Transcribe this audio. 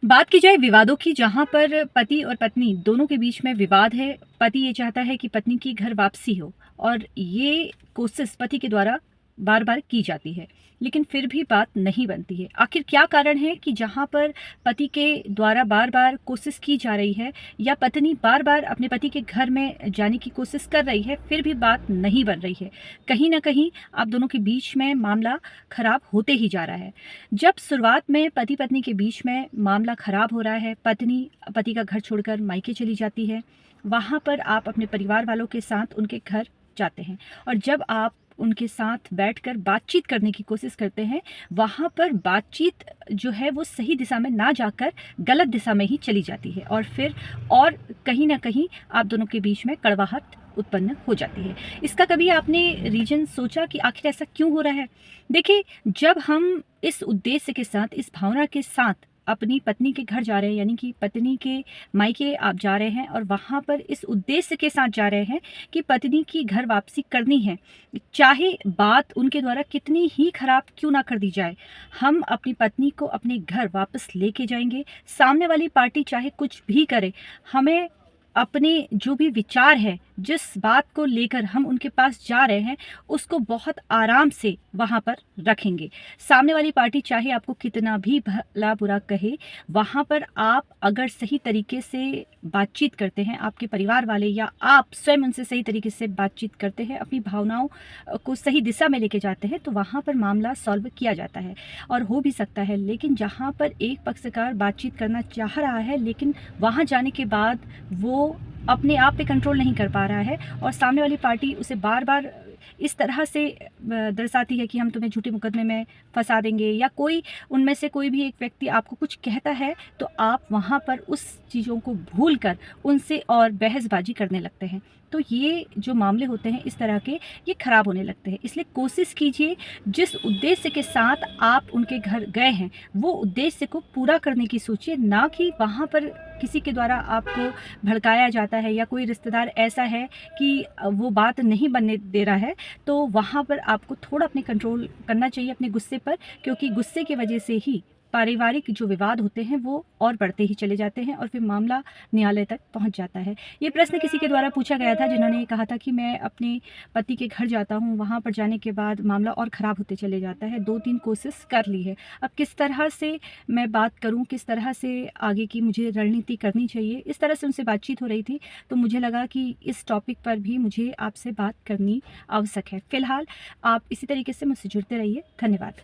बात की जाए विवादों की, जहाँ पर पति और पत्नी दोनों के बीच में विवाद है। पति ये चाहता है कि पत्नी की घर वापसी हो और ये कोशिश पति के द्वारा बार बार की जाती है, लेकिन फिर भी बात नहीं बनती है। आखिर क्या कारण है कि जहाँ पर पति के द्वारा बार बार कोशिश की जा रही है या पत्नी बार बार अपने पति के घर में जाने की कोशिश कर रही है, फिर भी बात नहीं बन रही है? कहीं ना कहीं आप दोनों के बीच में मामला खराब होते ही जा रहा है। जब शुरुआत में पति पत्नी के बीच में मामला खराब हो रहा है, पत्नी पति का घर छोड़कर मायके चली जाती है, वहाँ पर आप अपने परिवार वालों के साथ उनके घर जाते हैं और जब आप उनके साथ बैठकर बातचीत करने की कोशिश करते हैं, वहाँ पर बातचीत जो है वो सही दिशा में ना जाकर गलत दिशा में ही चली जाती है और फिर और कहीं ना कहीं आप दोनों के बीच में कड़वाहट उत्पन्न हो जाती है। इसका कभी आपने रीजन सोचा कि आखिर ऐसा क्यों हो रहा है? देखिए, जब हम इस उद्देश्य के साथ, इस भावना के साथ अपनी पत्नी के घर जा रहे हैं, यानी कि पत्नी के मायके आप जा रहे हैं और वहाँ पर इस उद्देश्य के साथ जा रहे हैं कि पत्नी की घर वापसी करनी है, चाहे बात उनके द्वारा कितनी ही खराब क्यों ना कर दी जाए, हम अपनी पत्नी को अपने घर वापस लेके जाएंगे। सामने वाली पार्टी चाहे कुछ भी करे, हमें अपने जो भी विचार है, जिस बात को लेकर हम उनके पास जा रहे हैं, उसको बहुत आराम से वहाँ पर रखेंगे। सामने वाली पार्टी चाहे आपको कितना भी भला बुरा कहे, वहाँ पर आप अगर सही तरीके से बातचीत करते हैं, आपके परिवार वाले या आप स्वयं उनसे सही तरीके से बातचीत करते हैं, अपनी भावनाओं को सही दिशा में लेके जाते हैं, तो वहाँ पर मामला सॉल्व किया जाता है और हो भी सकता है। लेकिन जहाँ पर एक पक्षकार बातचीत करना चाह रहा है, लेकिन वहाँ जाने के बाद वो अपने आप पे कंट्रोल नहीं कर पा रहा है और सामने वाली पार्टी उसे बार बार इस तरह से दर्शाती है कि हम तुम्हें झूठे मुकदमे में फंसा देंगे, या कोई उनमें से कोई भी एक व्यक्ति आपको कुछ कहता है, तो आप वहाँ पर उस चीज़ों को भूलकर उनसे और बहसबाजी करने लगते हैं। तो ये जो मामले होते हैं इस तरह के, ये ख़राब होने लगते हैं। इसलिए कोशिश कीजिए, जिस उद्देश्य के साथ आप उनके घर गए हैं वो उद्देश्य को पूरा करने की सोचिए, ना कि वहाँ पर किसी के द्वारा आपको भड़काया जाता है या कोई रिश्तेदार ऐसा है कि वो बात नहीं बनने दे रहा है, तो वहाँ पर आपको थोड़ा अपने कंट्रोल करना चाहिए अपने गुस्से पर, क्योंकि गुस्से की वजह से ही पारिवारिक जो विवाद होते हैं वो और बढ़ते ही चले जाते हैं और फिर मामला न्यायालय तक पहुंच जाता है। ये प्रश्न किसी के द्वारा पूछा गया था जिन्होंने कहा था कि मैं अपने पति के घर जाता हूं, वहां पर जाने के बाद मामला और ख़राब होते चले जाता है, 2-3 कोशिश कर ली है, अब किस तरह से मैं बात करूं, किस तरह से आगे की मुझे रणनीति करनी चाहिए, इस तरह से उनसे बातचीत हो रही थी। तो मुझे लगा कि इस टॉपिक पर भी मुझे आपसे बात करनी आवश्यक है। फ़िलहाल आप इसी तरीके से मुझसे जुड़ते रहिए। धन्यवाद।